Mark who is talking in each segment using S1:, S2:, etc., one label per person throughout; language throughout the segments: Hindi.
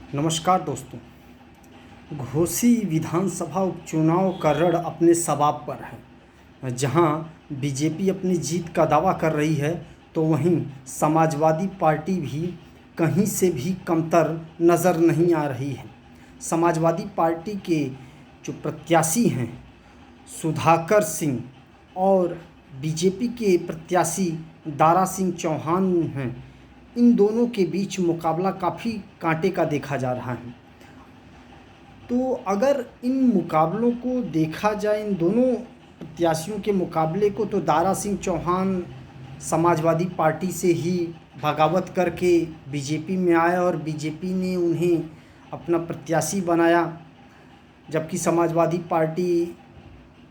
S1: नमस्कार दोस्तों। घोसी विधानसभा उपचुनाव का रण अपने सवाब पर है। जहां बीजेपी अपनी जीत का दावा कर रही है तो वहीं समाजवादी पार्टी भी कहीं से भी कमतर नज़र नहीं आ रही है। समाजवादी पार्टी के जो प्रत्याशी हैं सुधाकर सिंह और बीजेपी के प्रत्याशी दारा सिंह चौहान हैं, इन दोनों के बीच मुकाबला काफ़ी कांटे का देखा जा रहा है। तो अगर इन मुकाबलों को देखा जाए, इन दोनों प्रत्याशियों के मुकाबले को, तो दारा सिंह चौहान समाजवादी पार्टी से ही बगावत करके बीजेपी में आए और बीजेपी ने उन्हें अपना प्रत्याशी बनाया, जबकि समाजवादी पार्टी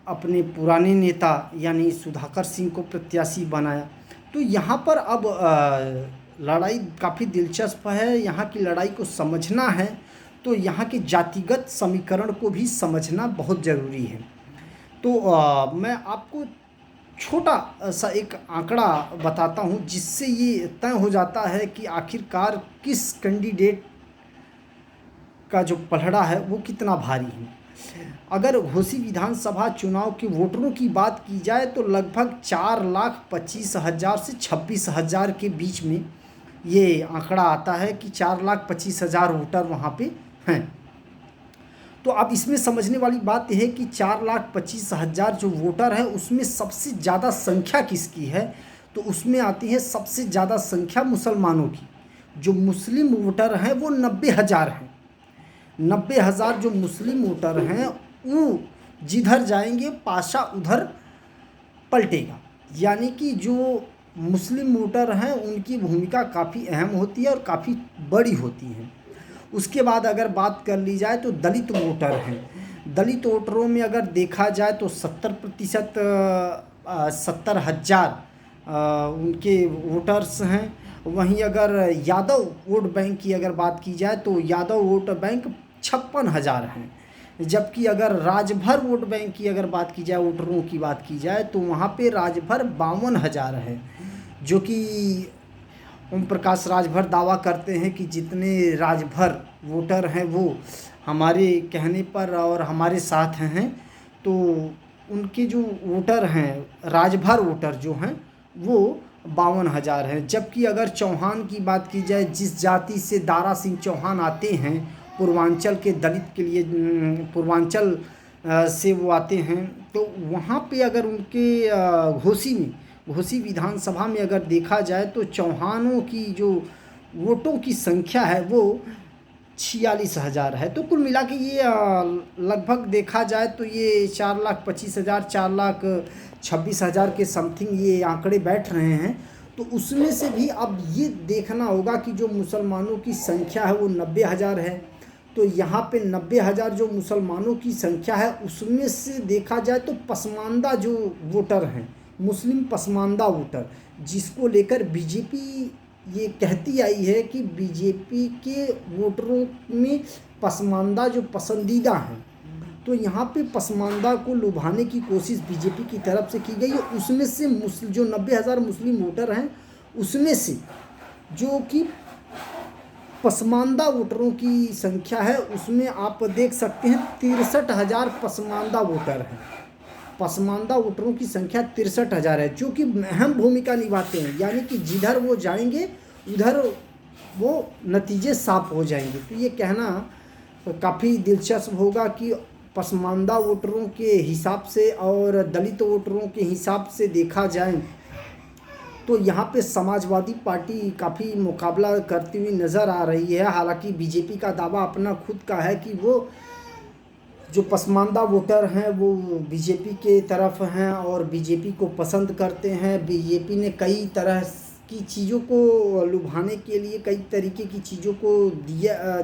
S1: अपने पुराने नेता यानी सुधाकर सिंह को प्रत्याशी बनाया। तो यहाँ पर अब लड़ाई काफ़ी दिलचस्प है। यहाँ की लड़ाई को समझना है तो यहाँ के जातिगत समीकरण को भी समझना बहुत ज़रूरी है। तो मैं आपको छोटा सा एक आंकड़ा बताता हूँ जिससे ये तय हो जाता है कि आखिरकार किस कैंडिडेट का जो पलड़ा है वो कितना भारी है। अगर घोसी विधानसभा चुनाव के वोटरों की बात की जाए तो लगभग 4,25,000 से 26,000 के बीच में ये आंकड़ा आता है कि 4,25,000 वोटर वहाँ पे हैं। तो अब इसमें समझने वाली बात यह है कि 4,25,000 जो वोटर हैं उसमें सबसे ज़्यादा संख्या किसकी है, तो उसमें आती है सबसे ज़्यादा संख्या मुसलमानों की। जो मुस्लिम वोटर हैं वो 90,000 हैं। 90,000 जो मुस्लिम वोटर हैं वो जिधर जाएंगे पाशा उधर पलटेगा, यानी कि जो मुस्लिम वोटर हैं उनकी भूमिका काफ़ी अहम होती है और काफ़ी बड़ी होती है। उसके बाद अगर बात कर ली जाए तो दलित वोटर हैं। दलित वोटरों में अगर देखा जाए तो 70% 70,000 उनके वोटर्स हैं। वहीं अगर यादव वोट बैंक की अगर बात की जाए तो यादव वोट बैंक 56,000 हैं। जबकि अगर राजभर वोट बैंक की अगर बात की जाए, वोटरों की बात की जाए, तो वहाँ पे राजभर 52,000 है। जो कि ओम प्रकाश राजभर दावा करते हैं कि जितने राजभर वोटर हैं वो हमारे कहने पर और हमारे साथ हैं। तो उनके जो वोटर हैं, राजभर वोटर जो हैं वो 52,000 हैं। जबकि अगर चौहान की बात की जाए, जिस जाति से दारा सिंह चौहान आते हैं, पूर्वांचल के दलित के लिए पूर्वांचल से वो आते हैं, तो वहाँ पे अगर उनके घोसी विधानसभा में अगर देखा जाए तो चौहानों की जो वोटों की संख्या है वो 46,000 है। तो कुल मिला के ये लगभग देखा जाए तो ये 4,25,000 4,26,000 के समथिंग ये आंकड़े बैठ रहे हैं। तो उसमें से भी अब ये देखना होगा कि जो मुसलमानों की संख्या है वो 90,000 है। तो यहाँ पे 90,000 जो मुसलमानों की संख्या है उसमें से देखा जाए तो पसमानदा जो वोटर हैं, मुस्लिम पसमानदा वोटर, जिसको लेकर बीजेपी ये कहती आई है कि बीजेपी के वोटरों में पसमानदा जो पसंदीदा हैं, तो यहाँ पे पसमानदा को लुभाने की कोशिश बीजेपी की तरफ से की गई है। उसमें से जो 90,000 मुस्लिम वोटर हैं उसमें से जो कि पसमानदा वोटरों की संख्या है उसमें आप देख सकते हैं 63,000 पसमानदा वोटर हैं। पसमानदा वोटरों की संख्या 63,000 है, जो कि अहम भूमिका निभाते हैं, यानी कि जिधर वो जाएंगे उधर वो नतीजे साफ हो जाएंगे। तो ये कहना काफ़ी दिलचस्प होगा कि पसमानदा वोटरों के हिसाब से और दलित वोटरों के हिसाब से देखा जाए तो यहाँ पे समाजवादी पार्टी काफ़ी मुकाबला करती हुई नज़र आ रही है। हालांकि बीजेपी का दावा अपना खुद का है कि वो जो पसमानदा वोटर हैं वो बीजेपी के तरफ हैं और बीजेपी को पसंद करते हैं। बीजेपी ने कई तरह की चीज़ों को लुभाने के लिए, कई तरीके की चीज़ों को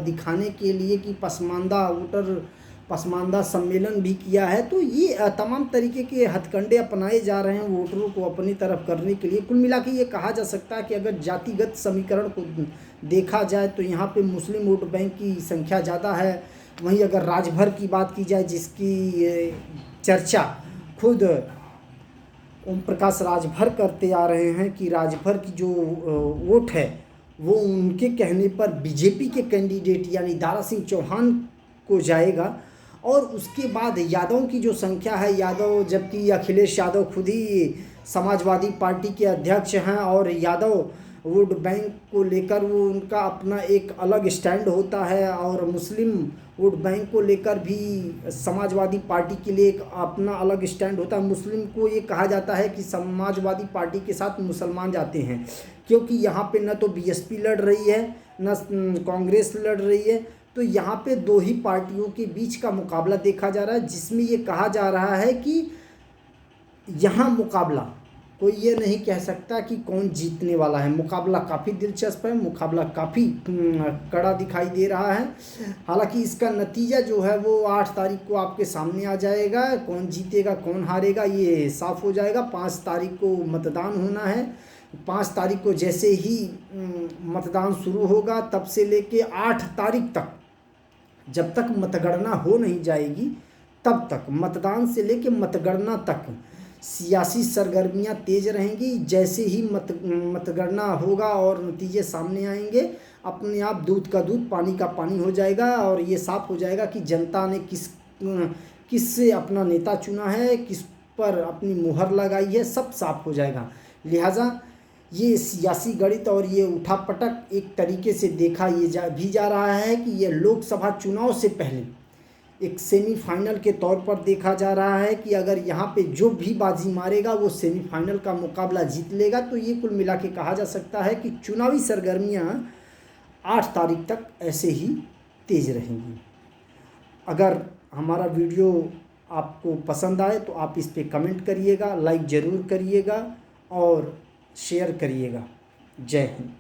S1: दिखाने के लिए कि पसमानदा वोटर, पसमानदा सम्मेलन भी किया है। तो ये तमाम तरीके के हथकंडे अपनाए जा रहे हैं वोटरों को अपनी तरफ करने के लिए। कुल मिला के ये कहा जा सकता है कि अगर जातिगत समीकरण को देखा जाए तो यहाँ पे मुस्लिम वोट बैंक की संख्या ज़्यादा है। वहीं अगर राजभर की बात की जाए, जिसकी चर्चा खुद ओम प्रकाश राजभर करते आ रहे हैं कि राजभर की जो वोट है वो उनके कहने पर बीजेपी के कैंडिडेट यानी दारा सिंह चौहान को जाएगा। और उसके बाद यादवों की जो संख्या है, यादव, जबकि अखिलेश यादव खुद ही समाजवादी पार्टी के अध्यक्ष हैं और यादव वोट बैंक को लेकर वो उनका अपना एक अलग स्टैंड होता है, और मुस्लिम वोट बैंक को लेकर भी समाजवादी पार्टी के लिए एक अपना अलग स्टैंड होता है। मुस्लिम को ये कहा जाता है कि समाजवादी पार्टी के साथ मुसलमान जाते हैं, क्योंकि यहाँ पे न तो बीएसपी लड़ रही है न कांग्रेस लड़ रही है। तो यहाँ पे दो ही पार्टियों के बीच का मुकाबला देखा जा रहा है, जिसमें ये कहा जा रहा है कि यहाँ मुकाबला कोई ये नहीं कह सकता कि कौन जीतने वाला है। मुकाबला काफ़ी दिलचस्प है, मुकाबला काफ़ी कड़ा दिखाई दे रहा है। हालांकि इसका नतीजा जो है वो 8 तारीख को आपके सामने आ जाएगा। कौन जीतेगा कौन हारेगा ये साफ हो जाएगा। 5 तारीख को मतदान होना है। 5 तारीख को जैसे ही मतदान शुरू होगा तब से लेके 8 तारीख तक, जब तक मतगणना हो नहीं जाएगी तब तक, मतदान से लेके मतगणना तक सियासी सरगर्मियां तेज रहेंगी। जैसे ही मतगणना होगा और नतीजे सामने आएंगे, अपने आप दूध का दूध पानी का पानी हो जाएगा और ये साफ हो जाएगा कि जनता ने किससे अपना नेता चुना है, किस पर अपनी मुहर लगाई है, सब साफ हो जाएगा। लिहाजा ये सियासी गणित और ये उठापटक एक तरीके से देखा भी जा रहा है कि ये लोकसभा चुनाव से पहले एक सेमीफाइनल के तौर पर देखा जा रहा है कि अगर यहाँ पे जो भी बाजी मारेगा वो सेमीफाइनल का मुकाबला जीत लेगा। तो ये कुल मिला के कहा जा सकता है कि चुनावी सरगर्मियाँ 8 तारीख तक ऐसे ही तेज रहेंगी। अगर हमारा वीडियो आपको पसंद आए तो आप इस पर कमेंट करिएगा, लाइक ज़रूर करिएगा और शेयर करिएगा। जय हिंद।